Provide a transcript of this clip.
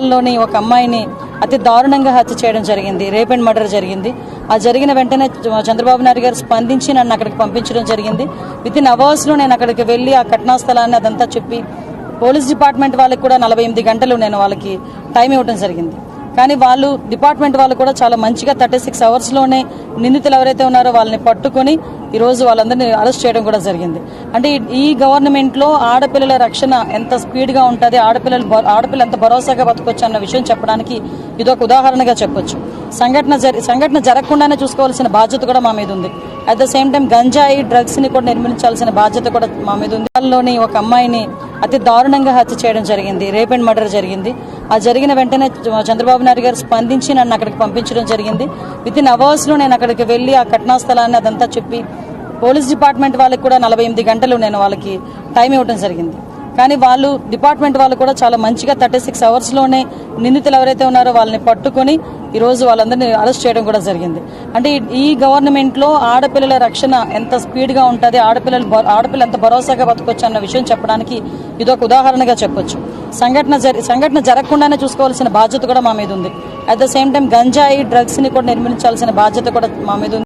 లోని ఒక అమ్మాయిని అతి దారుణంగా హత్య చేయడం జరిగింది. రేప్ అండ్ మర్డర్ జరిగింది. ఆ జరిగిన వెంటనే చంద్రబాబు నాయుడు గారు స్పందించి నన్ను అక్కడికి పంపించడం జరిగింది. వితిన్ అవర్స్ లో నేను అక్కడికి వెళ్లి ఆ ఘటనా స్థలాన్ని అదంతా చెప్పి పోలీస్ డిపార్ట్మెంట్ వాళ్ళకి కూడా 48 గంటలు నేను వాళ్ళకి టైం ఇవ్వడం జరిగింది. కానీ వాళ్ళు డిపార్ట్మెంట్ వాళ్ళు కూడా చాలా మంచిగా 36 అవర్స్ లోనే నిందితులు ఎవరైతే ఉన్నారో వాళ్ళని పట్టుకొని ఈ రోజు వాళ్ళందరినీ అరెస్ట్ చేయడం కూడా జరిగింది. అంటే ఈ గవర్నమెంట్ లో ఆడపిల్లల రక్షణ ఎంత స్పీడ్ గా ఉంటుంది, ఆడపిల్ల ఎంత భరోసాగా బతకొచ్చు అన్న విషయం చెప్పడానికి ఇదొక ఉదాహరణగా చెప్పొచ్చు. సంఘటన జరగకుండానే చూసుకోవాల్సిన బాధ్యత కూడా మా మీద ఉంది. అట్ ద సేమ్ టైం గంజాయి డ్రగ్స్ ని కూడా నిర్మూలించాల్సిన బాధ్యత కూడా మా మీద ఉంది. లోని ఒక అమ్మాయిని అతి దారుణంగా హత్య చేయడం జరిగింది. రేప్ అండ్ మర్డర్ జరిగింది. ఆ జరిగిన వెంటనే చంద్రబాబు నాయుడు గారు స్పందించి నన్ను అక్కడికి పంపించడం జరిగింది. వితిన్ అవర్స్ లో నేను అక్కడికి వెళ్లి ఆ ఘటనా స్థలాన్ని అదంతా చెప్పి పోలీస్ డిపార్ట్మెంట్ వాళ్ళకి కూడా 48 గంటలు నేను వాళ్ళకి టైం ఇవ్వడం జరిగింది. కానీ వాళ్ళు డిపార్ట్మెంట్ వాళ్ళు కూడా చాలా మంచిగా 36 అవర్స్ లోనే నిందితులు ఎవరైతే ఉన్నారో వాళ్ళని పట్టుకొని ఈ రోజు వాళ్ళందరినీ అరెస్ట్ చేయడం కూడా జరిగింది. అంటే ఈ గవర్నమెంట్ లో ఆడపిల్లల రక్షణ ఎంత స్పీడ్ గా ఉంటుంది, ఆడపిల్ల ఎంత భరోసాగా బతకొచ్చు అన్న విషయం చెప్పడానికి ఇదొక ఉదాహరణగా చెప్పొచ్చు. సంఘటన జరగకుండానే చూసుకోవాల్సిన బాధ్యత కూడా మా మీద ఉంది. అట్ ద సేమ్ టైం గంజాయి డ్రగ్స్ ని కూడా నిర్మూలించాల్సిన బాధ్యత కూడా మా మీద ఉంది.